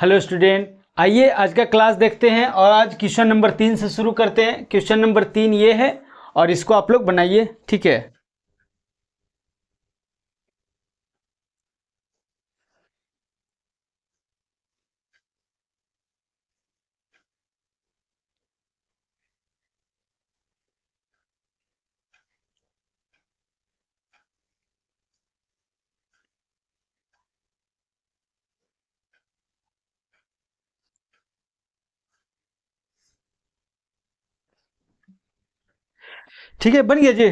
Hello student, आइए आज का क्लास देखते हैं और आज क्वेश्चन नंबर 3 से शुरू करते हैं। क्वेश्चन नंबर 3 ये है और इसको आप लोग बनाइए, ठीक है। ठीक है, बन गया जी।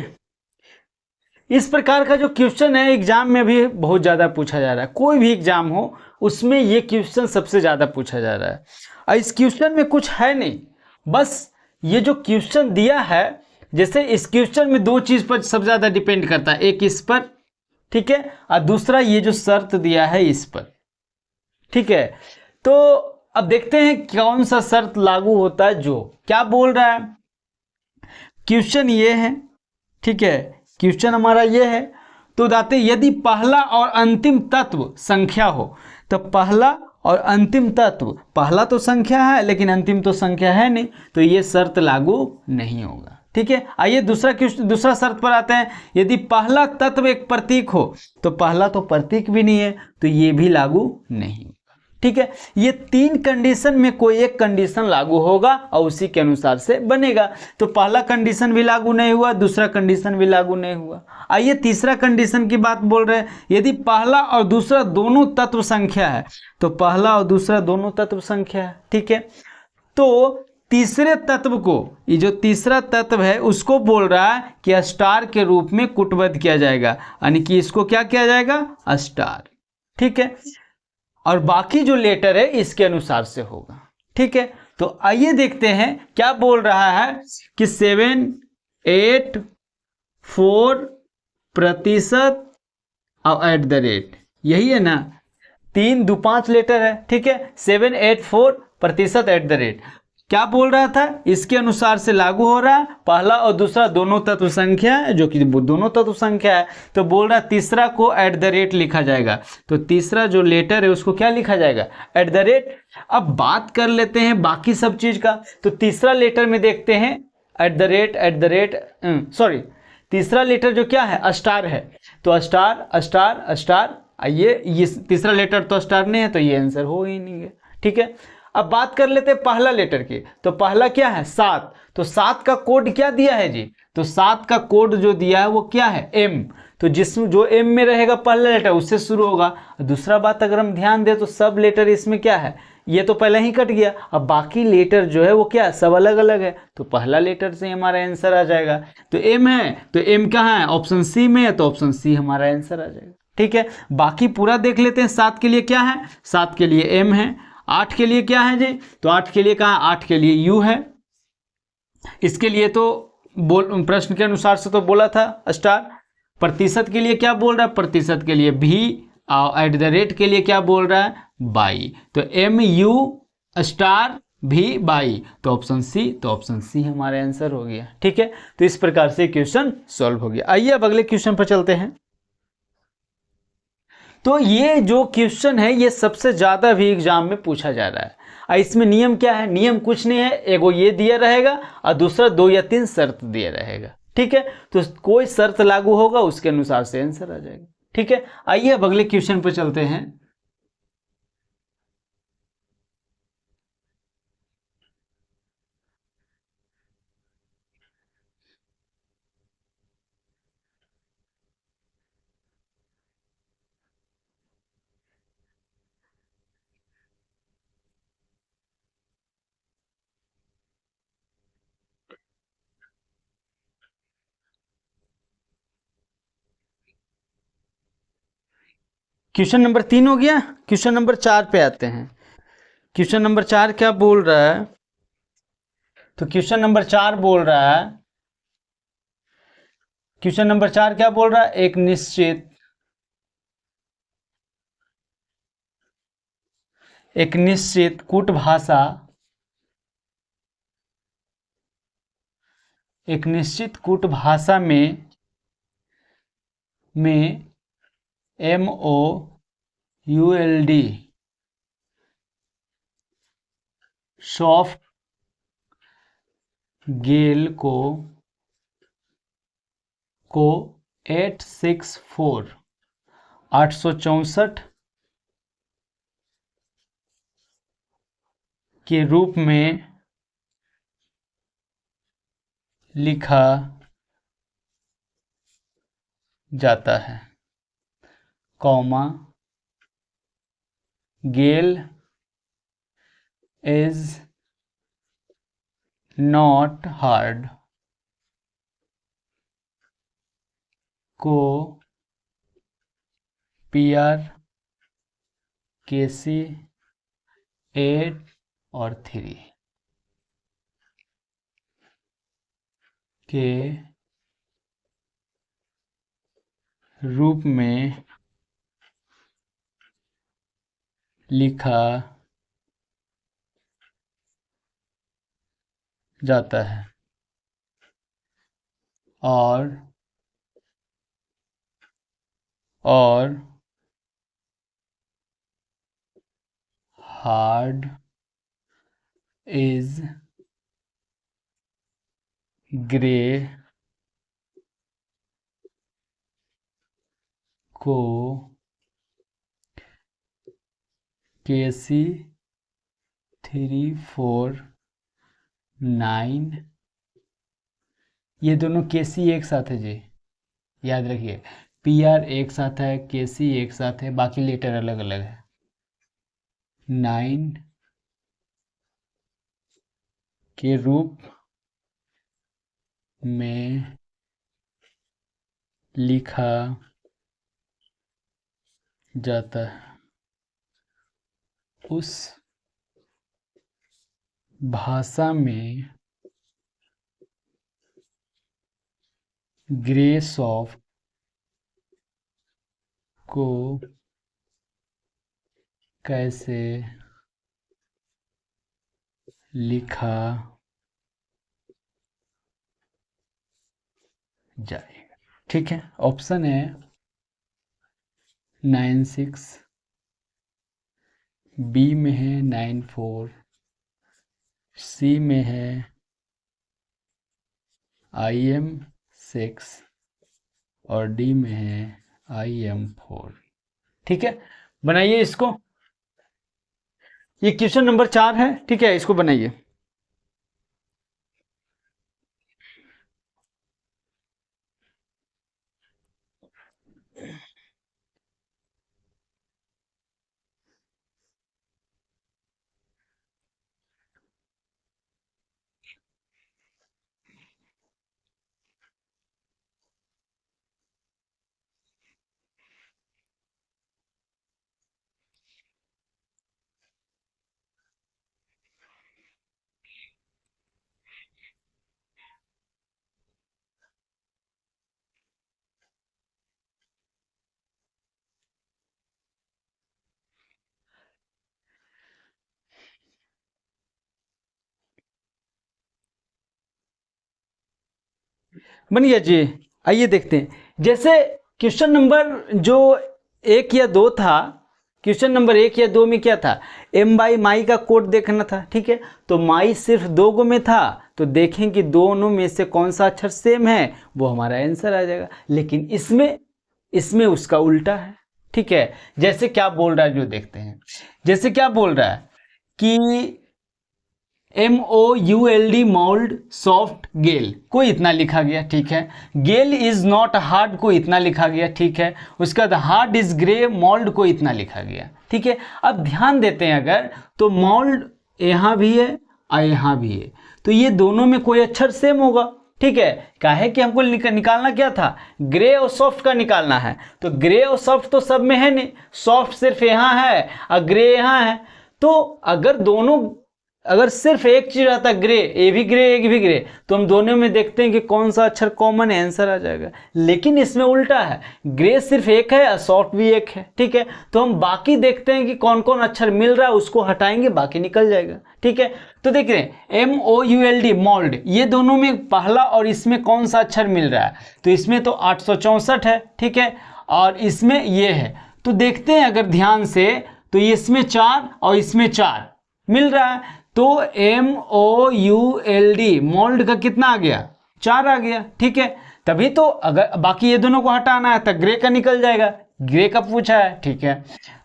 इस प्रकार का जो क्वेश्चन है एग्जाम में भी बहुत ज़्यादा पूछा जा रहा है। कोई भी एग्जाम हो उसमें ये क्वेश्चन सबसे ज़्यादा पूछा जा रहा है। और इस क्वेश्चन में कुछ है नहीं, बस ये जो क्वेश्चन दिया है, जैसे इस क्वेश्चन में दो चीज़ पर सबसे ज़्यादा डिपेंड करता है, एक इस पर, ठीक है, और दूसरा ये जो शर्त दिया है इस पर, ठीक है। तो अब देखते हैं कौन सा शर्त लागू होता है। जो क्या बोल रहा है, क्वेश्चन ये है, ठीक है, क्वेश्चन हमारा ये है। तो दाते यदि पहला और अंतिम तत्व संख्या हो, तो पहला और अंतिम तत्व, पहला तो संख्या है लेकिन अंतिम तो संख्या है नहीं, तो ये शर्त लागू नहीं होगा, ठीक है। आइए दूसरा शर्त पर आते हैं। यदि पहला तत्व एक प्रतीक हो, तो पहला तो प्रतीक भी नहीं है, तो ये भी लागू नहीं, ठीक है। ये तीन कंडीशन में कोई एक कंडीशन लागू होगा और उसी के अनुसार से बनेगा। तो पहला कंडीशन भी लागू नहीं हुआ, दूसरा कंडीशन भी लागू नहीं हुआ। आइए तीसरा कंडीशन की बात बोल रहे हैं। यदि पहला और दूसरा दोनों तत्व संख्या है, तो पहला और दूसरा दोनों तत्व संख्या है, ठीक है। तो तीसरे तत्व को, ये जो तीसरा तत्व है उसको बोल रहा है कि स्टार के रूप में कूटबद्ध किया जाएगा, यानी कि इसको क्या किया जाएगा, स्टार, ठीक है। और बाकी जो लेटर है इसके अनुसार से होगा, ठीक है। तो आइए देखते हैं क्या बोल रहा है कि 784% और @ यही है ना, 3 2 5 लेटर है, ठीक है। 784% @ क्या बोल रहा था, इसके अनुसार से लागू हो रहा है। पहला और दूसरा दोनों तत्व संख्या है, जो कि दोनों तत्व संख्या है, तो बोल रहा है तीसरा को @ लिखा जाएगा। तो तीसरा जो लेटर है उसको क्या लिखा जाएगा, @। अब बात कर लेते हैं बाकी सब चीज का। तो तीसरा लेटर में देखते हैं सॉरी, तीसरा लेटर जो क्या है, स्टार है। तो स्टार स्टार स्टार, ये तीसरा लेटर तो स्टार नहीं है, तो ये आंसर हो ही नहीं है, ठीक है। अब बात कर लेते हैं पहला लेटर की। तो पहला क्या है, 7। तो 7 का कोड क्या दिया है जी, तो 7 का कोड जो दिया है वो क्या है, M। तो जिसमें जो M में रहेगा पहला लेटर उससे शुरू होगा। दूसरा बात अगर हम ध्यान दें तो सब लेटर इसमें क्या है, ये तो पहले ही कट गया। अब बाकी लेटर जो है वो क्या, सब अलग अलग है, तो पहला लेटर से हमारा आंसर आ जाएगा। तो M है, तो M कहाँ है, ऑप्शन सी में है, तो ऑप्शन सी हमारा आंसर आ जाएगा, ठीक है। बाकी पूरा देख लेते हैं। 7 के लिए क्या है, 7 के लिए M है। 8 के लिए क्या है जी, तो 8 के लिए कहा, 8 के लिए U है। इसके लिए तो प्रश्न के अनुसार से तो बोला था स्टार। प्रतिशत के लिए क्या बोल रहा है, प्रतिशत के लिए भी, और @ के लिए क्या बोल रहा है, बाई। तो MU स्टार भी बाई, तो ऑप्शन सी, तो ऑप्शन सी हमारा आंसर हो गया, ठीक है। तो इस प्रकार से क्वेश्चन सॉल्व हो गया। आइए अब अगले क्वेश्चन पर चलते हैं। तो ये जो क्वेश्चन है ये सबसे ज्यादा भी एग्जाम में पूछा जा रहा है। और इसमें नियम क्या है, नियम कुछ नहीं है, एगो ये दिया रहेगा और दूसरा 2 या 3 शर्त दिया रहेगा, ठीक है। तो कोई शर्त लागू होगा उसके अनुसार से आंसर आ जाएगा, ठीक है। आइए अब अगले क्वेश्चन पर चलते हैं। क्वेश्चन नंबर 3 हो गया। क्वेश्चन नंबर 4 पे आते हैं। क्वेश्चन नंबर 4 क्या बोल रहा है, तो क्वेश्चन नंबर 4 बोल रहा है, क्वेश्चन नंबर 4 क्या बोल रहा है, एक निश्चित कूट भाषा, एक निश्चित कूट भाषा में MOULD सॉफ्ट गेल को 864 के रूप में लिखा जाता है, comma gale is not hard को PR, KC 8 और 3 के रूप में लिखा जाता है और हार्ड इज ग्रे को KC 349, ये दोनों KC एक साथ है जी, याद रखिए। PR एक साथ है, KC एक साथ है, बाकी लेटर अलग अलग है। 9 के रूप में लिखा जाता है उस भाषा में ग्रे सॉफ्ट को कैसे लिखा जाएगा। ठीक है, ऑप्शन है 96, बी में है 94, सी में है IM 6 और डी में है IM 4। ठीक है, बनाइए इसको। ये क्वेश्चन नंबर 4 है, ठीक है, इसको बनाइए। बन गया जी। आइए देखते हैं। जैसे क्वेश्चन नंबर जो 1 या 2 था, क्वेश्चन नंबर 1 या 2 में क्या था, M बाई माई का कोड देखना था। ठीक है, तो माई सिर्फ 2 गो में था, तो देखें कि दोनों में से कौन सा अक्षर सेम है, वो हमारा आंसर आ जाएगा। लेकिन इसमें उसका उल्टा है। ठीक है, जैसे क्या बोल रहा है जो देखते हैं। जैसे क्या बोल रहा है कि MOULD मोल्ड सॉफ्ट गेल को इतना लिखा गया। ठीक है, गेल इज नॉट हार्ड को इतना लिखा गया। ठीक है, उसके बाद हार्ड इज ग्रे मोल्ड को इतना लिखा गया। ठीक है, अब ध्यान देते हैं अगर तो मोल्ड यहाँ भी है और यहाँ भी है, तो ये दोनों में कोई अक्षर सेम होगा। ठीक है, काहे कि हमको निकालना क्या था, ग्रे और सॉफ्ट का निकालना है। तो ग्रे और सॉफ्ट तो सब में है नहीं, सॉफ्ट सिर्फ यहाँ है और ग्रे यहाँ है। तो अगर सिर्फ एक चीज रहता ग्रे, ये भी ग्रे एक भी ग्रे, तो हम दोनों में देखते हैं कि कौन सा अक्षर कॉमन है, आंसर आ जाएगा। लेकिन इसमें उल्टा है, ग्रे सिर्फ एक है और सॉफ्ट भी एक है। ठीक है, तो हम बाकी देखते हैं कि कौन कौन अक्षर मिल रहा है, उसको हटाएंगे, बाकी निकल जाएगा। ठीक है, तो देख रहे हैं MOULD मोल्ड, ये दोनों में पहला और इसमें कौन सा अक्षर मिल रहा है, तो इसमें तो 864 है। ठीक है, और इसमें ये है, तो देखते हैं अगर ध्यान से, तो इसमें 4 और इसमें 4 मिल रहा है। तो MOULD मोल्ड का कितना आ गया, 4 आ गया। ठीक है, तभी तो अगर बाकी ये दोनों को हटाना है तो ग्रे का निकल जाएगा, ग्रे का पूछा है। ठीक है,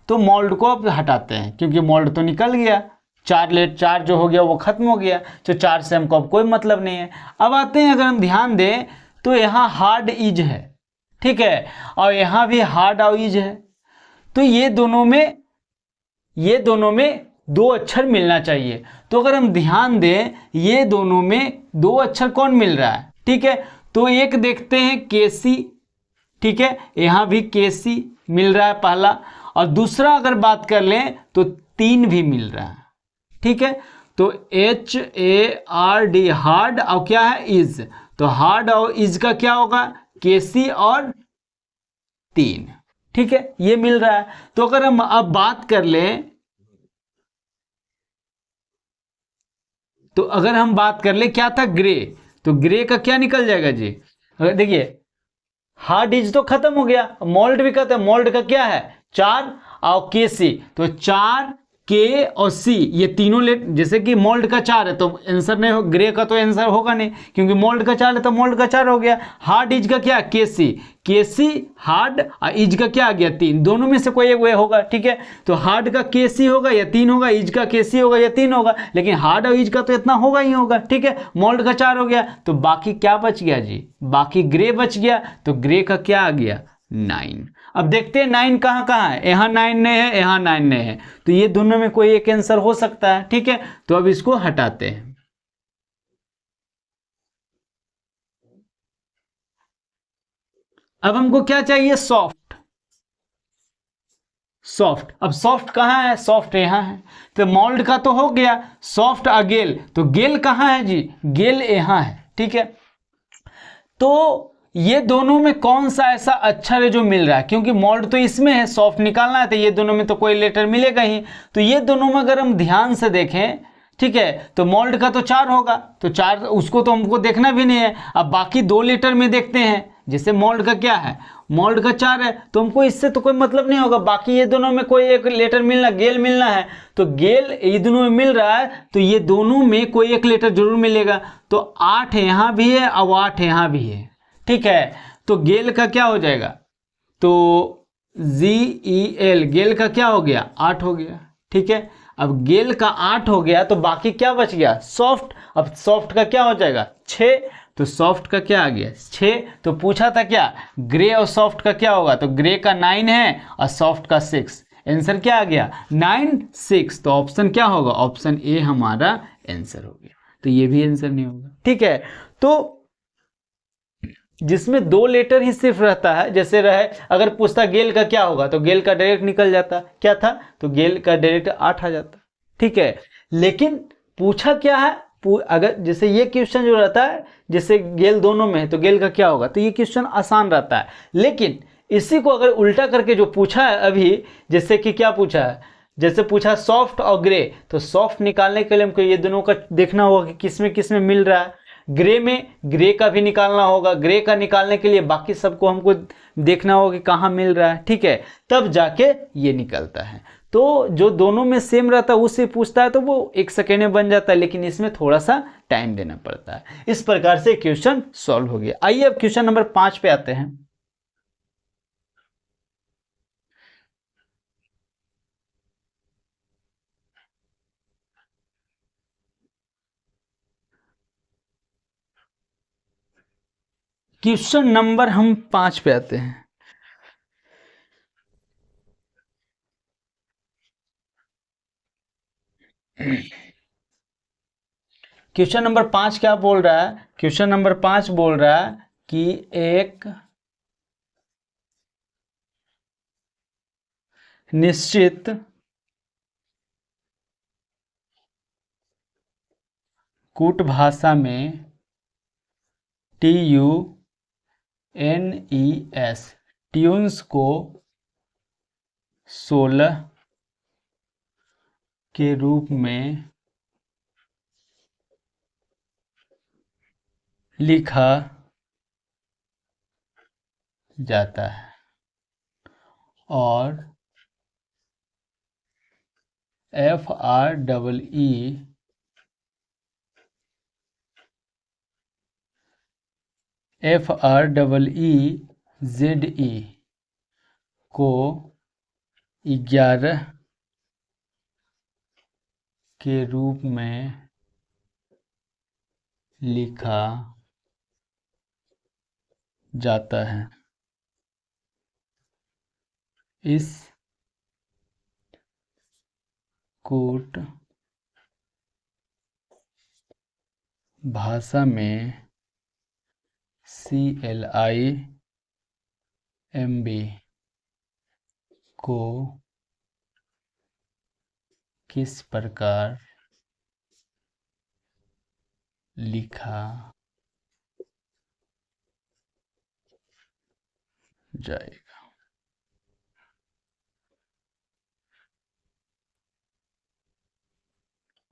तो मोल्ड को अब हटाते हैं क्योंकि मोल्ड तो निकल गया, 4 जो हो गया वो खत्म हो गया, तो 4 से हमको अब कोई मतलब नहीं है। अब आते हैं, अगर हम ध्यान दें तो यहाँ हार्ड इज है, ठीक है, और यहाँ भी हार्ड और इज है, तो ये दोनों में 2 अक्षर मिलना चाहिए। तो अगर हम ध्यान दें ये दोनों में 2 अक्षर कौन मिल रहा है, ठीक है, तो एक देखते हैं केसी, ठीक है, यहाँ भी केसी मिल रहा है पहला, और दूसरा अगर बात कर लें तो 3 भी मिल रहा है। ठीक है, तो HARD हार्ड और क्या है, इज, तो हार्ड और इज का क्या होगा, केसी और 3। ठीक है, ये मिल रहा है। तो अगर हम अब बात कर लें, तो अगर हम बात कर ले क्या था, ग्रे, तो ग्रे का क्या निकल जाएगा जी, अगर देखिए हार्ड इज तो खत्म हो गया, मोल्ड भी खत्म, मोल्ड का क्या है 4 और केसी, तो 4 के और सी ये तीनों लेट, जैसे कि मोल्ड का 4 है तो आंसर नहीं हो, ग्रे का तो आंसर होगा नहीं क्योंकि मोल्ड का 4 है तो मोल्ड का 4 हो गया। हार्ड इज का क्या, केसी, केसी हार्ड और इज का क्या आ गया 3, दोनों में से कोई एक वे होगा। ठीक है, तो हार्ड का केसी होगा या 3 होगा, इज का केसी होगा या 3 होगा, लेकिन हार्ड और इज का तो इतना होगा ही होगा। ठीक है, मोल्ड का 4 हो गया, तो बाकी क्या बच गया जी, बाकी ग्रे बच गया, तो ग्रे का क्या आ गया 9। अब देखते हैं 9 कहाँ कहाँ है, यहाँ 9 नहीं है, यहाँ 9 नहीं है, तो ये दोनों में कोई एक आंसर हो सकता है। ठीक है, तो अब इसको हटाते हैं। अब हमको क्या चाहिए, सॉफ्ट, सॉफ्ट। अब सॉफ्ट कहाँ है, सॉफ्ट यहाँ है, तो मोल्ड का तो हो गया, सॉफ्ट और गेल, तो गेल कहाँ है जी, गेल यहाँ है। ठीक है, तो ये दोनों में कौन सा ऐसा अक्षर है जो मिल रहा है, क्योंकि मोल्ड तो इसमें है, सॉफ्ट निकालना है तो ये दोनों में तो कोई लेटर मिलेगा ही, तो ये दोनों में अगर हम ध्यान से देखें, ठीक है, तो मोल्ड का तो 4 होगा, तो 4 उसको तो हमको देखना भी नहीं है। अब बाकी 2 लेटर में देखते हैं, जैसे मोल्ड का क्या है, मोल्ड का 4 है, तो हमको इससे तो कोई मतलब नहीं होगा, बाकी ये दोनों में कोई एक लेटर मिलना, गेल मिलना है, तो गेल ये दोनों में मिल रहा है, तो ये दोनों में कोई एक लेटर जरूर मिलेगा, तो 8 यहाँ भी है और 8 यहाँ भी है। ठीक है, तो गेल का क्या हो जाएगा, तो GEL, गेल का क्या हो गया 8 हो गया। ठीक है, अब गेल का 8 हो गया, तो बाकी क्या बच गया, सॉफ्ट। अब सॉफ्ट का क्या हो जाएगा 6, तो सॉफ्ट का क्या आ गया 6, तो पूछा था क्या ग्रे और सॉफ्ट का क्या होगा, तो ग्रे का 9 है और सॉफ्ट का 6, आंसर क्या आ गया 9 6, तो ऑप्शन क्या होगा, ऑप्शन ए हमारा आंसर हो गया, तो ये भी आंसर नहीं होगा। ठीक है, तो जिसमें 2 लेटर ही सिर्फ रहता है, जैसे रहे अगर पूछता गेल का क्या होगा, तो गेल का डायरेक्ट निकल जाता, क्या था, तो गेल का डायरेक्ट 8 आ जाता। ठीक है, लेकिन पूछा क्या है, अगर जैसे ये क्वेश्चन जो रहता है, जैसे गेल दोनों में है तो गेल का क्या होगा, तो ये क्वेश्चन आसान रहता है, लेकिन इसी को अगर उल्टा करके जो पूछा है अभी, जैसे कि क्या पूछा है, जैसे पूछा सॉफ्ट और ग्रे, तो सॉफ्ट निकालने के लिए हमको ये दोनों का देखना होगा कि किस में मिल रहा है, ग्रे में ग्रे का भी निकालना होगा, ग्रे का निकालने के लिए बाकी सबको हमको देखना होगा कि कहाँ मिल रहा है। ठीक है, तब जाके ये निकलता है, तो जो दोनों में सेम रहता है उससे पूछता है तो वो 1 सेकेंड में बन जाता है, लेकिन इसमें थोड़ा सा टाइम देना पड़ता है। इस प्रकार से क्वेश्चन सॉल्व हो गया। आइए अब क्वेश्चन नंबर 5 पे आते हैं। क्वेश्चन नंबर हम 5 पे आते हैं। क्वेश्चन नंबर 5 क्या बोल रहा है, क्वेश्चन नंबर 5 बोल रहा है कि एक निश्चित कूट भाषा में TUNES ट्यून्स को 16 के रूप में लिखा जाता है और FREE FREEZE को 11 के रूप में लिखा जाता है। इस कूट भाषा में CLIMB को किस प्रकार लिखा जाएगा?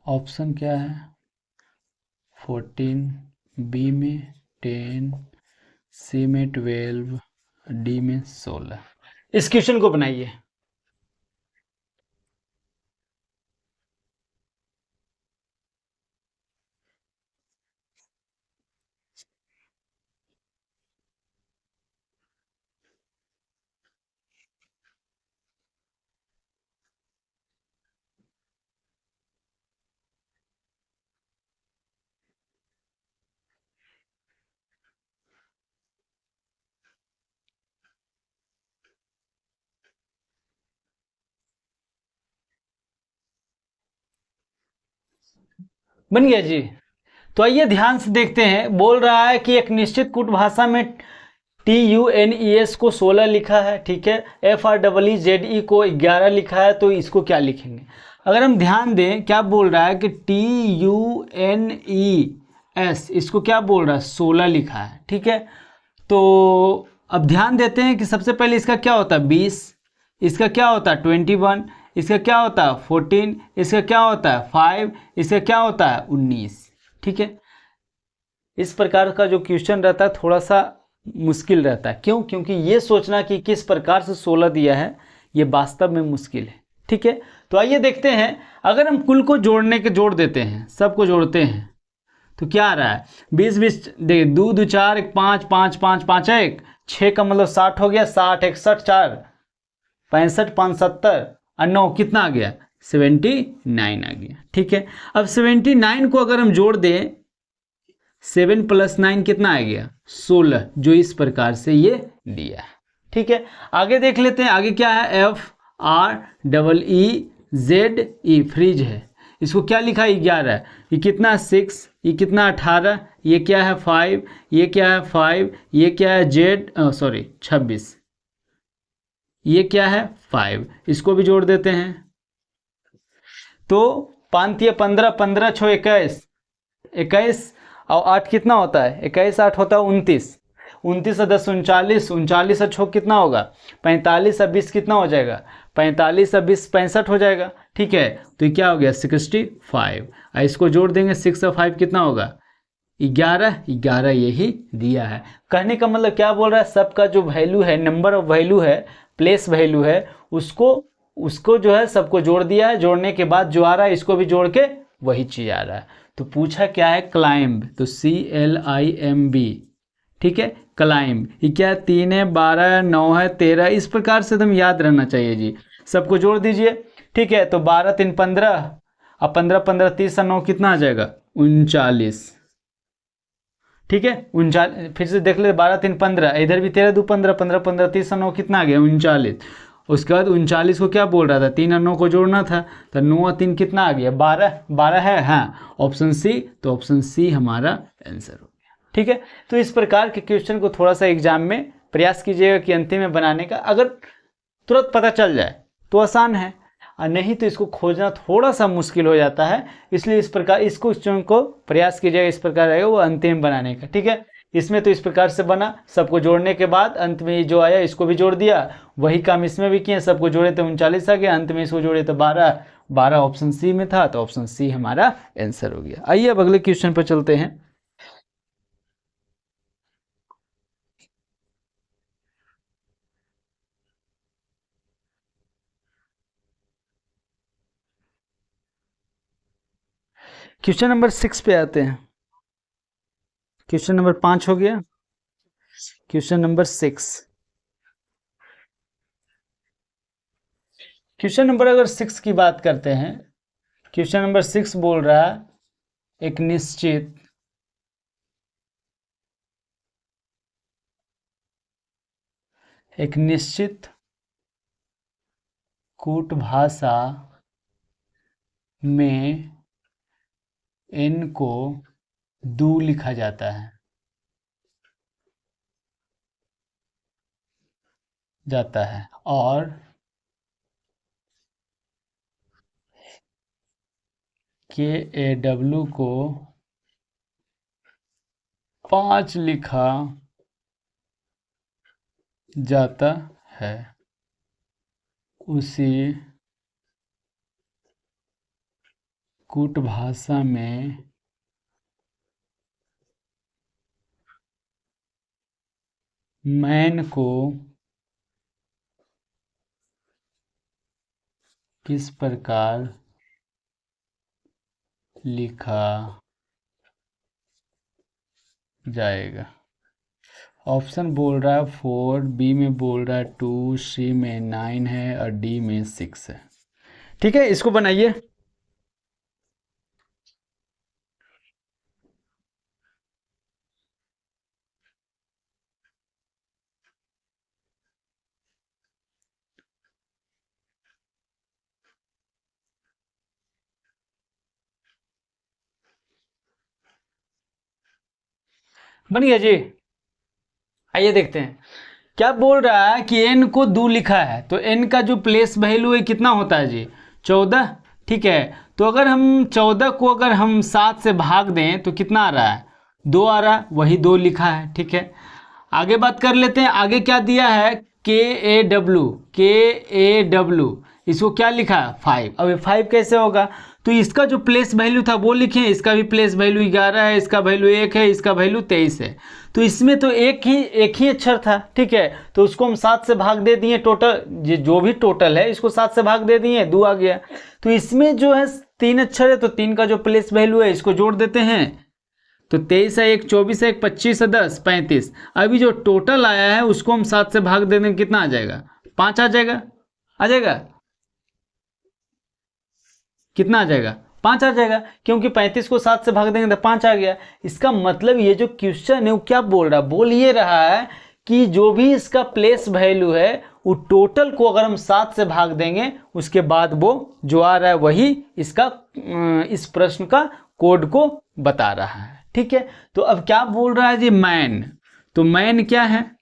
ऑप्शन क्या है? 14, बी में 10, सी में 12, डी में 16। इस क्वेश्चन को बनाइए। बन गया जी। तो आइए ध्यान से देखते हैं। बोल रहा है कि एक निश्चित कूट भाषा में TUNES को 16 लिखा है, ठीक है। FREEZE को 11 लिखा है, तो इसको क्या लिखेंगे? अगर हम ध्यान दें, क्या बोल रहा है कि TUNES इसको क्या बोल रहा है? 16 लिखा है, ठीक है। तो अब ध्यान देते हैं कि सबसे पहले इसका क्या होता है? 20, इसका क्या होता है? 21, इसका क्या होता है? 14, इसका क्या होता है? 5, इसका क्या होता है? 19, ठीक है। इस प्रकार का जो क्वेश्चन रहता है थोड़ा सा मुश्किल रहता है। क्यों? क्योंकि ये सोचना कि किस प्रकार से 16 दिया है, ये वास्तव में मुश्किल है, ठीक है। तो आइए देखते हैं। अगर हम कुल को जोड़ देते हैं, सबको जोड़ते हैं, तो क्या आ रहा है? 20 देखिए, 2 2 4 1 5 5 5 5 1 6 का मतलब 60 हो गया। 60 61 4 65 5 70 और 9 कितना आ गया? 79 आ गया, ठीक है। अब 79 को अगर हम जोड़ दें, 7 + 9 कितना आ गया? 16, जो इस प्रकार से ये दिया है, ठीक है। आगे देख लेते हैं। आगे क्या है? FREEZE फ्रीज है। इसको क्या लिखा? 11। ये कितना? 6, ये कितना? 18, ये क्या है? 5, ये क्या है? 5, ये क्या है? 26, ये क्या है? 5। इसको भी जोड़ देते हैं। तो 5 × 15, 15 × 6 21, 21 और 8 कितना होता है? 21 8 होता है 29, 29 और 10 39, 39 और 6 कितना होगा? 45 और 20 कितना हो जाएगा? 45 और 20 65 हो जाएगा, ठीक है। तो ये क्या हो गया? 65। और इसको जोड़ देंगे, 6 और 5 कितना होगा? 11 यही दिया है। कहने का मतलब क्या बोल रहा है? सबका जो वैल्यू है, नंबर ऑफ वैल्यू है, प्लेस वैल्यू है, उसको जो है सबको जोड़ दिया है। जोड़ने के बाद जो आ रहा है इसको भी जोड़ के वही चीज आ रहा है। तो पूछा क्या है? क्लाइंब, तो CLIMB, ठीक है। क्लाइंब ये क्या है? 3 है, 12 है, 9 है, 13। इस प्रकार से तुम याद रहना चाहिए जी। सबको जोड़ दीजिए, ठीक है। तो 12 3 15 और 15 15 30 और 9 कितना आ जाएगा? 39, ठीक है। 39 फिर से देख ले, 12 3 15, इधर भी 13 2 15, 15 15 30 और 9 कितना आ गया? 39। उसके बाद 39 को क्या बोल रहा था? 3 और 9 को जोड़ना था, तो 9 और 3 कितना आ गया? 12 है, हाँ, ऑप्शन सी। तो ऑप्शन सी हमारा आंसर हो गया, ठीक है। तो इस प्रकार के क्वेश्चन को थोड़ा सा एग्जाम में प्रयास कीजिएगा कि अंतिम में बनाने का। अगर तुरंत पता चल जाए तो आसान है, और नहीं तो इसको खोजना थोड़ा सा मुश्किल हो जाता है। इसलिए इस प्रकार इस क्वेश्चन को प्रयास कीजिएगा, इस प्रकार रहेगा वो अंतिम बनाने का, ठीक है। इसमें तो इस प्रकार से बना, सबको जोड़ने के बाद अंत में जो आया इसको भी जोड़ दिया। वही काम इसमें भी किए, सबको जोड़े तो 39 आ गया, अंत में इसको जोड़े तो 12 ऑप्शन सी में था, तो ऑप्शन सी हमारा आंसर हो गया। आइए अब अगले क्वेश्चन पर चलते हैं। क्वेश्चन नंबर 6 पे आते हैं। क्वेश्चन नंबर 5 हो गया। Question number 6। क्वेश्चन नंबर अगर 6 की बात करते हैं, क्वेश्चन नंबर 6 बोल रहा है एक निश्चित कूट भाषा में n को 2 लिखा जाता है और KAW को 5 लिखा जाता है। उसी कूट भाषा में मैन को किस प्रकार लिखा जाएगा? ऑप्शन बोल रहा है 4, बी में बोल रहा है 2, सी में 9 है और डी में 6 है। ठीक है, इसको बनाइए। बन गया जी। आइए देखते हैं क्या बोल रहा है कि n को 2 लिखा है, तो n का जो प्लेस वैल्यू है कितना होता है जी? 14। ठीक है, तो अगर हम 14 को अगर हम 7 से भाग दें तो कितना आ रहा है? 2 आ रहा है, वही 2 लिखा है। ठीक है, आगे बात कर लेते हैं। आगे क्या दिया है? KAW इसको क्या लिखा है? 5। अब 5 कैसे होगा? तो इसका जो प्लेस वैल्यू था वो लिखे, इसका भी प्लेस वैल्यू 11 है, इसका वैल्यू 1 है, इसका वैल्यू 23 है। तो इसमें तो एक ही अक्षर था। ठीक है, तो उसको हम 7 से भाग दे दिए। टोटल जो भी टोटल है इसको 7 से भाग दे दिए, 2 आ गया। तो इसमें जो है 3 अक्षर है, तो 3 का जो प्लेस वैल्यू है इसको जोड़ देते हैं। तो 23 है, एक 24 है, एक 25 है, 10 35। अभी जो टोटल आया है उसको हम 7 से भाग दे दें, कितना आ जाएगा? 5 आ जाएगा। आ जाएगा, कितना आ जाएगा? 5 आ जाएगा, क्योंकि 35 को 7 से भाग देंगे तो 5 आ गया। इसका मतलब ये जो क्वेश्चन है वो क्या बोल रहा है? बोल ये रहा है कि जो भी इसका प्लेस वैल्यू है वो टोटल को अगर हम 7 से भाग देंगे उसके बाद वो जो आ रहा है वही इसका इस प्रश्न का कोड को बता रहा है। ठीक है, तो अब क्या बोल रहा है जी? मैन। तो मैन क्या है?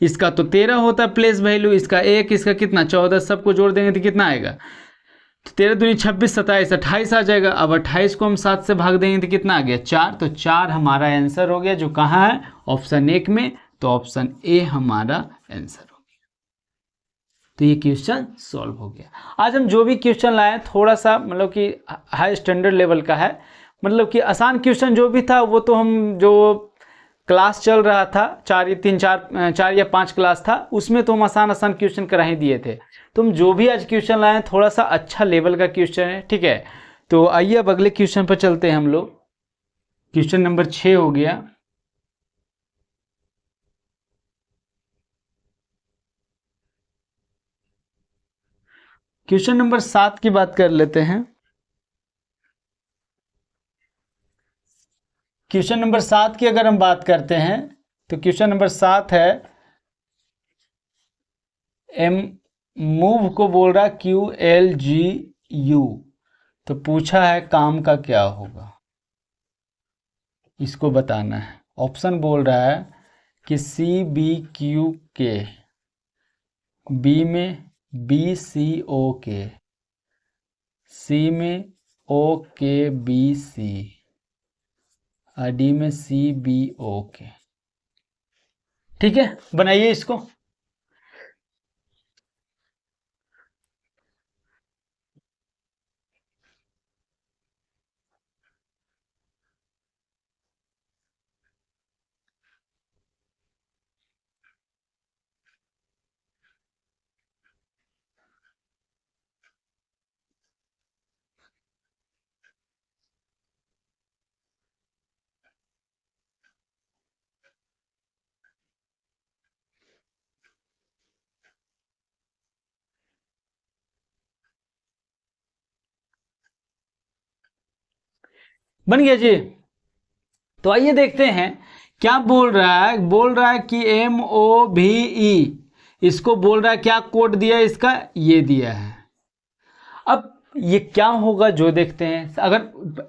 इसका तो 13 होता है प्लेस वैल्यू, इसका 1, इसका कितना 14, सबको जोड़ देंगे तो कितना आएगा? तो 13 दूनी 26, 27, 28 आ जाएगा। अब 28 को हम 7 से भाग देंगे तो कितना आ गया? 4। तो 4 हमारा आंसर हो गया, जो कहाँ है? ऑप्शन 1 में। तो ऑप्शन ए हमारा आंसर हो गया। तो ये क्वेश्चन सॉल्व हो गया। आज हम जो भी क्वेश्चन लाए थोड़ा सा मतलब कि हाई स्टैंडर्ड लेवल का है, मतलब कि आसान क्वेश्चन जो भी था वो तो हम जो क्लास चल रहा था 4 या 5 क्लास था उसमें तो हम आसान आसान क्वेश्चन करा ही दिए थे। तुम जो भी आज क्वेश्चन लाए थोड़ा सा अच्छा लेवल का क्वेश्चन है। ठीक है, तो आइए अब अगले क्वेश्चन पर चलते हैं हम लोग। क्वेश्चन नंबर 6 हो गया। क्वेश्चन नंबर 7 की बात कर लेते हैं। क्वेश्चन नंबर 7 की अगर हम बात करते हैं तो क्वेश्चन नंबर 7 है एम मूव को बोल रहा है QLGU। तो पूछा है काम का क्या होगा, इसको बताना है। ऑप्शन बोल रहा है कि CBQ के, बी में BCO के, सी में OKBC और डी में CBO के। ठीक है, बनाइए इसको। बन गया जी। तो आइए देखते हैं क्या बोल रहा है कि MOVE, इसको बोल रहा है क्या कोड दिया है इसका, ये दिया है। अब ये क्या होगा जो देखते हैं। अगर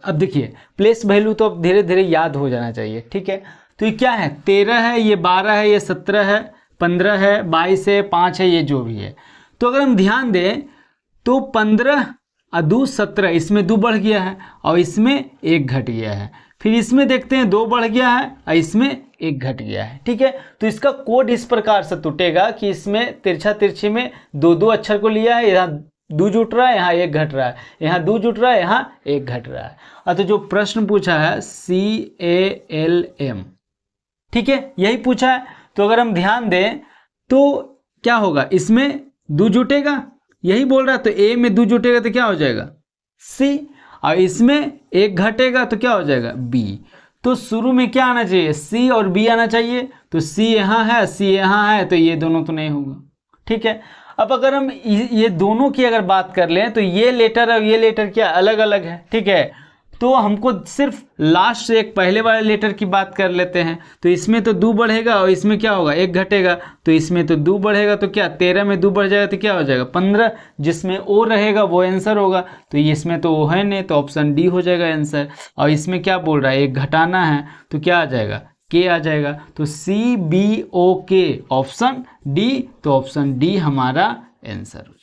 अब देखिए प्लेस वैल्यू तो अब धीरे धीरे याद हो जाना चाहिए, ठीक है। तो ये क्या है, 13 है, ये 12 है, ये 17 है, 15 है, 22 है, 5 है, ये जो भी है। तो अगर हम ध्यान दें तो 15 और 2 17, इसमें 2 बढ़ गया है और इसमें 1 घट गया है। फिर इसमें देखते हैं 2 बढ़ गया है और इसमें 1 घट गया है, ठीक है। तो इसका कोड इस प्रकार से टूटेगा कि इसमें तिरछा तिरछी में 2 अक्षर को लिया है, यहाँ 2 जुट रहा है, यहाँ 1 घट रहा है, यहाँ 2 जुट रहा है, यहाँ 1 घट रहा है। और तो जो प्रश्न पूछा है CALM, ठीक है, यही पूछा है। तो अगर हम ध्यान दें तो क्या होगा, इसमें 2 जुटेगा, यही बोल रहा है। तो A में 2 जुटेगा तो क्या हो जाएगा C, और इसमें 1 घटेगा तो क्या हो जाएगा B। तो शुरू में क्या आना चाहिए, C और B आना चाहिए। तो C यहाँ है, C यहाँ है, तो ये दोनों तो नहीं होगा, ठीक है। अब अगर हम ये दोनों की अगर बात कर लें तो ये लेटर और ये लेटर क्या अलग अलग है, ठीक है। तो हमको सिर्फ लास्ट से एक पहले वाले लेटर की बात कर लेते हैं। तो इसमें तो 2 बढ़ेगा और इसमें क्या होगा 1 घटेगा। तो इसमें तो 2 बढ़ेगा तो क्या 13 में 2 बढ़ जाएगा तो क्या हो जाएगा 15, जिसमें O रहेगा वो आंसर होगा। तो इसमें तो O है नहीं, तो ऑप्शन D हो जाएगा आंसर। और इसमें क्या बोल रहा है 1 घटाना है तो क्या आ जाएगा K आ जाएगा। तो CBOK ऑप्शन D, तो ऑप्शन D हमारा आंसर हो जाएगा,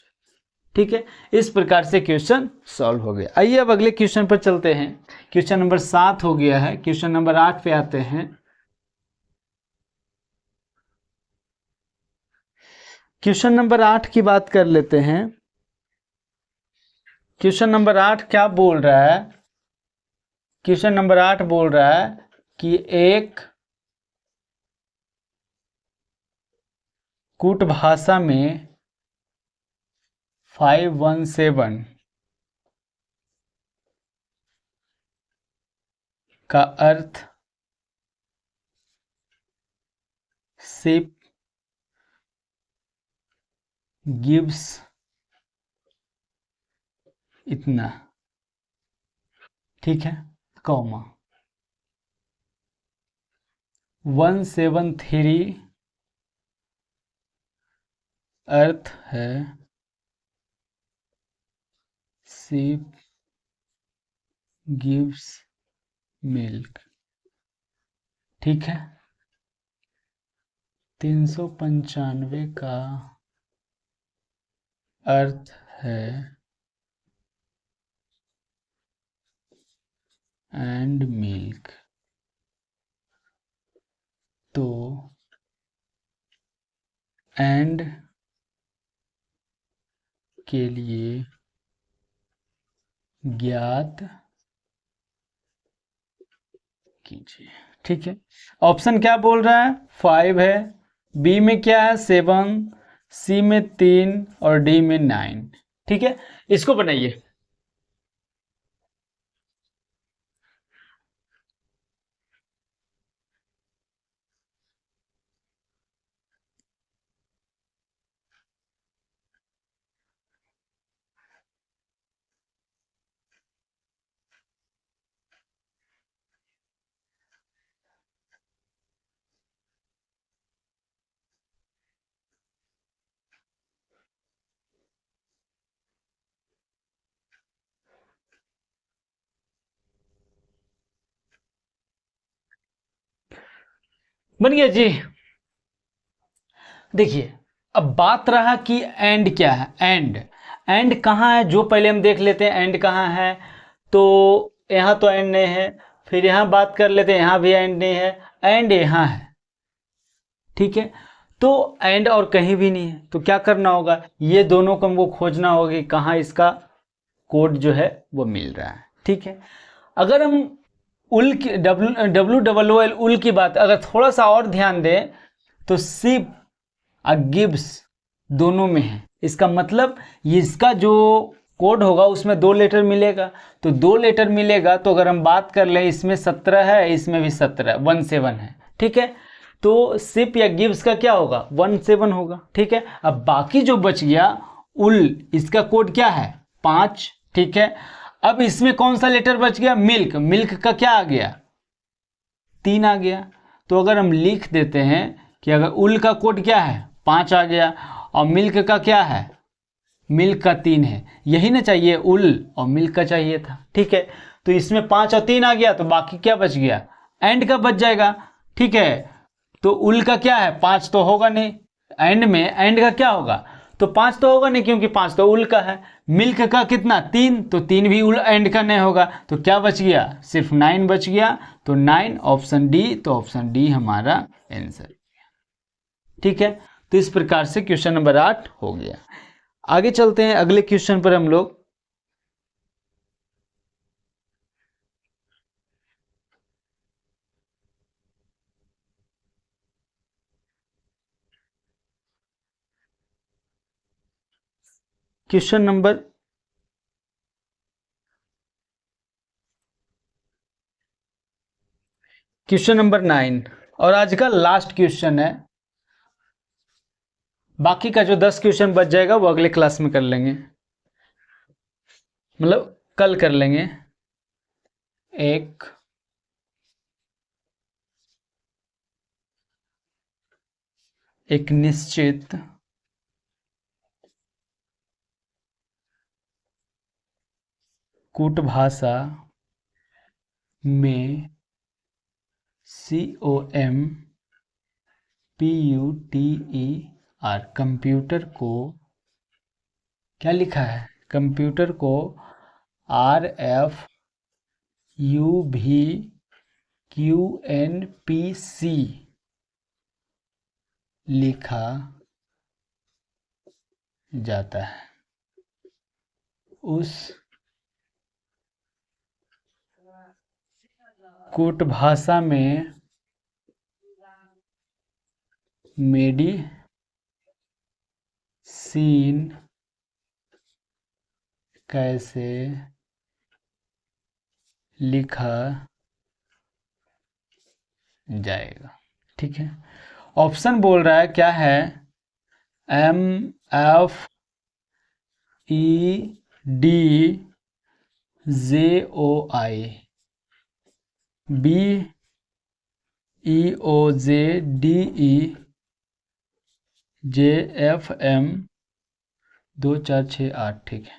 ठीक है। इस प्रकार से क्वेश्चन सॉल्व हो गया। आइए अब अगले क्वेश्चन पर चलते हैं। क्वेश्चन नंबर 7 हो गया है। क्वेश्चन नंबर 8 पे आते हैं। क्वेश्चन नंबर 8 की बात कर लेते हैं। क्वेश्चन नंबर 8 क्या बोल रहा है, क्वेश्चन नंबर 8 बोल रहा है कि एक कूट भाषा में 517 का अर्थ शिप गिव्स इतना, ठीक है, कॉमा 173 अर्थ है शिप गिव्स मिल्क, ठीक है। 395 का अर्थ है एंड मिल्क। तो एंड के लिए ज्ञात कीजिए, ठीक है। ऑप्शन क्या बोल रहा है 5 है, बी में क्या है 7, सी में 3 और डी में 9, ठीक है। इसको बनाइए। बन गया जी। देखिए अब बात रहा कि एंड क्या है। एंड कहाँ है, जो पहले हम देख लेते हैं एंड कहाँ है। तो यहाँ तो एंड नहीं है, फिर यहाँ बात कर लेते हैं, यहाँ भी एंड नहीं है, एंड यहाँ है, ठीक है। तो एंड और कहीं भी नहीं है, तो क्या करना होगा, ये दोनों को हमको खोजना होगा कि कहाँ इसका कोड जो है वो मिल रहा है, ठीक है। अगर हम उल की WOOL उल की बात अगर थोड़ा सा और ध्यान दें तो शिप और गिब्स दोनों में है। इसका मतलब इसका जो कोड होगा उसमें 2 लेटर मिलेगा। तो 2 लेटर मिलेगा तो अगर हम बात कर लें इसमें 17 है, इसमें भी 17 17 है, ठीक है। तो शिप या गिब्स का क्या होगा 17 होगा, ठीक है। अब बाकी जो बच गया उल, इसका कोड क्या है 5, ठीक है। अब इसमें कौन सा लेटर बच गया? मिल्क। मिल्क का क्या आ गया? 3 आ गया। तो अगर हम लिख देते हैं कि अगर उल का कोड क्या है? 5 आ गया, और मिल्क का क्या है? मिल्क का 3 है। यही ना चाहिए, उल और मिल्क का चाहिए था। ठीक है, तो इसमें 5 और 3 आ गया, तो बाकी क्या बच गया? एंड का बच जाएगा। ठीक है, तो उल का क्या है? 5 तो होगा नहीं, एंड में एंड का क्या होगा? तो 5 तो होगा नहीं, क्योंकि 5 तो उल का है। मिल्क का कितना? 3, तो 3 भी उल एंड का नहीं होगा। तो क्या बच गया? सिर्फ 9 बच गया। तो 9 ऑप्शन डी, तो ऑप्शन डी हमारा आंसर। ठीक है, तो इस प्रकार से क्वेश्चन नंबर 8 हो गया। आगे चलते हैं अगले क्वेश्चन पर हम लोग। क्वेश्चन नंबर 9 और आज का लास्ट क्वेश्चन है। बाकी का जो 10 क्वेश्चन बच जाएगा वो अगले क्लास में कर लेंगे, मतलब कल कर लेंगे। एक निश्चित कूटभाषा में COMPUTER कंप्यूटर को क्या लिखा है? कंप्यूटर को RFUVQNPC लिखा जाता है। उस कूटभाषा में मेडिसिन कैसे लिखा जाएगा? ठीक है, ऑप्शन बोल रहा है क्या है? MFEDJOI, BEOJDEJFM 2468। ठीक है,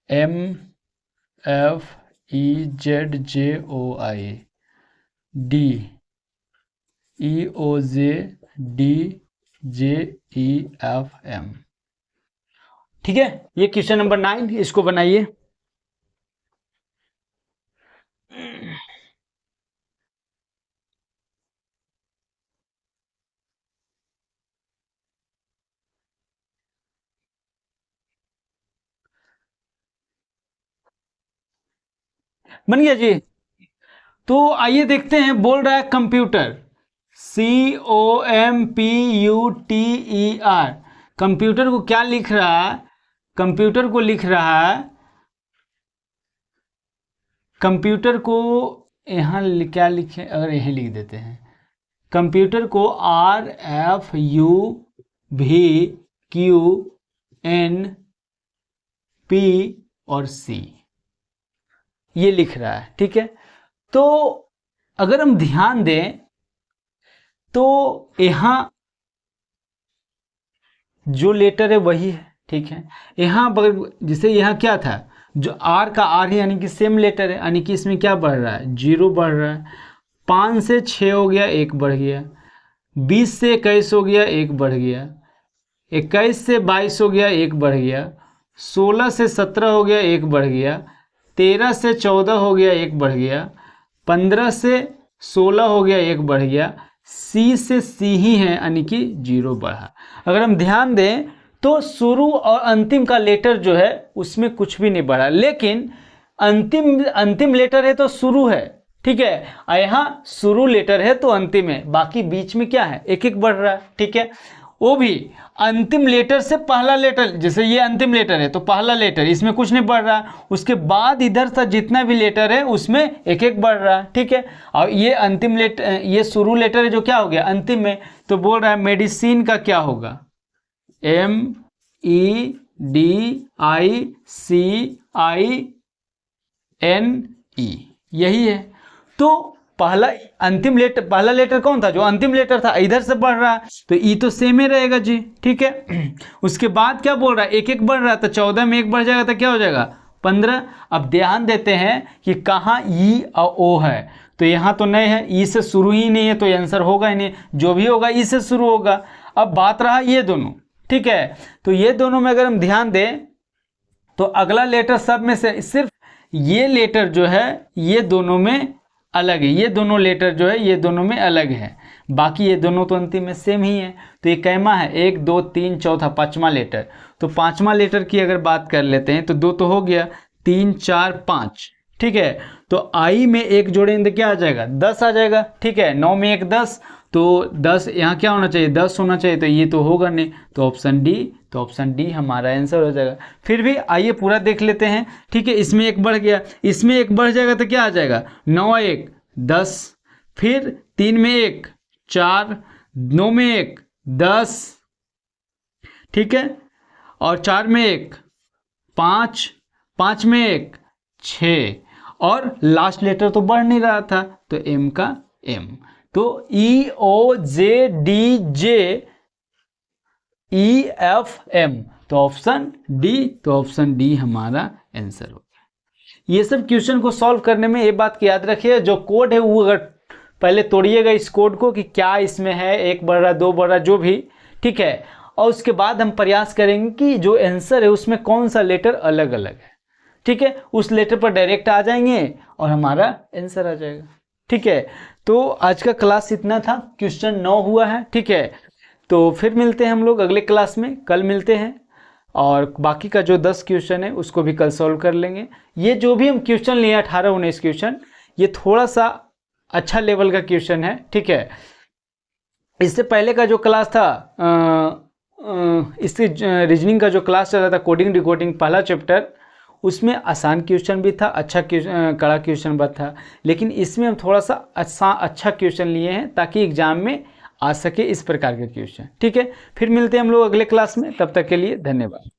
MFEZJOI DEOJDJEFM। ठीक है, ये क्वेश्चन नंबर 9, इसको बनाइए। बन गया जी। तो आइए देखते हैं, बोल रहा है कंप्यूटर, COMPUTER। कंप्यूटर को क्या लिख रहा है? कंप्यूटर को लिख रहा है, कंप्यूटर को यहाँ क्या लिखे? अगर यही लिख देते हैं, कंप्यूटर को RFUVQNP और C ये लिख रहा है। ठीक है, तो अगर हम ध्यान दें तो यहाँ जो लेटर है वही है। ठीक है, यहाँ जैसे यहाँ क्या था, जो R का R है, यानी कि सेम लेटर है, यानी कि इसमें क्या बढ़ रहा है? 0 बढ़ रहा है। 5 से 6 हो गया, 1 बढ़ गया। 20 से 21 हो गया, 1 बढ़ गया। 21 से 22 हो गया, 1 बढ़ गया। 16 से 17 हो गया, 1 बढ़ गया। 13 से 14 हो गया, 1 बढ़ गया। 15 से 16 हो गया, 1 बढ़ गया। C से C ही है, यानी कि 0 बढ़ा। अगर हम ध्यान दें तो शुरू और अंतिम का लेटर जो है उसमें कुछ भी नहीं बढ़ा, लेकिन अंतिम लेटर है तो शुरू है। ठीक है, और यहाँ शुरू लेटर है तो अंतिम है, बाकी बीच में क्या है? 1-1 बढ़ रहा है। ठीक है, वो भी अंतिम लेटर से पहला लेटर, जैसे ये अंतिम लेटर है तो पहला लेटर, इसमें कुछ नहीं बढ़ रहा। उसके बाद इधर से जितना भी लेटर है उसमें 1-1 बढ़ रहा है। ठीक है, और ये अंतिम लेटर, ये शुरू लेटर है जो क्या हो गया? अंतिम में। तो बोल रहा है मेडिसिन का क्या होगा? MEDICINE, यही है। तो पहला लेटर कौन था? जो अंतिम लेटर था, इधर से बढ़ रहा है तो ई तो सेम ही रहेगा जी, ठीक है। उसके बाद क्या बोल रहा है, एक एक बढ़ रहा है, तो 14 में एक बढ़ जाएगा तो क्या हो जाएगा 15। अब ध्यान देते हैं कि कहाँ ई और ओ है, तो यहाँ तो नहीं है, ई से शुरू ही नहीं है तो आंसर होगा ही नहीं, जो भी होगा ई से शुरू होगा। अब बात रहा ये दोनों, ठीक है, तो ये दोनों में अगर हम ध्यान दें तो अगला लेटर सब में से सिर्फ ये लेटर जो है ये दोनों में अलग है, ये दोनों लेटर जो है ये दोनों में अलग है, बाकी ये दोनों तो अंतिम में सेम ही है। तो ये कैमा है 1 2 3 चौथा पांचवा लेटर, तो पांचवा लेटर की अगर बात कर लेते हैं तो 2 तो हो गया, 3 4 5, ठीक है। तो आई में एक जोड़ेंगे तो क्या आ जाएगा 10 आ जाएगा, ठीक है। 9 में एक 10, तो 10 यहाँ क्या होना चाहिए 10 होना चाहिए, तो ये तो होगा नहीं, तो ऑप्शन डी, तो ऑप्शन डी हमारा आंसर हो जाएगा। फिर भी आइए पूरा देख लेते हैं, ठीक है। इसमें एक बढ़ गया, इसमें एक बढ़ जाएगा तो क्या आ जाएगा 9 1 10, फिर 3 में 1 4, 9 में 1 10, ठीक है, और 4 में 1 5, 5 में 1 6, और लास्ट लेटर तो बढ़ नहीं रहा था तो एम का एम, तो EOJDJEFM, तो ऑप्शन डी, तो ऑप्शन डी हमारा आंसर हो गया। ये सब क्वेश्चन को सॉल्व करने में ये बात की याद रखिए, जो कोड है वो अगर पहले तोड़िएगा इस कोड को कि क्या इसमें है, 1 बढ़ रहा 2 बढ़ रहा जो भी, ठीक है, और उसके बाद हम प्रयास करेंगे कि जो आंसर है उसमें कौन सा लेटर अलग अलग है, ठीक है, उस लेटर पर डायरेक्ट आ जाएंगे और हमारा आंसर आ जाएगा, ठीक है। तो आज का क्लास इतना था, क्वेश्चन 9 हुआ है, ठीक है। तो फिर मिलते हैं हम लोग अगले क्लास में, कल मिलते हैं, और बाकी का जो 10 क्वेश्चन है उसको भी कल सॉल्व कर लेंगे। ये जो भी हम क्वेश्चन लिए 18-19 क्वेश्चन, ये थोड़ा सा अच्छा लेवल का क्वेश्चन है, ठीक है। इससे पहले का जो क्लास था इससे रीजनिंग का जो क्लास चल रहा था कोडिंग डिकोडिंग पहला चैप्टर, उसमें आसान क्वेश्चन भी था, अच्छा कड़ा क्वेश्चन भी था, लेकिन इसमें हम थोड़ा सा अच्छा क्वेश्चन लिए हैं ताकि एग्जाम में आ सके इस प्रकार के क्वेश्चन, ठीक है। फिर मिलते हैं हम लोग अगले क्लास में, तब तक के लिए धन्यवाद।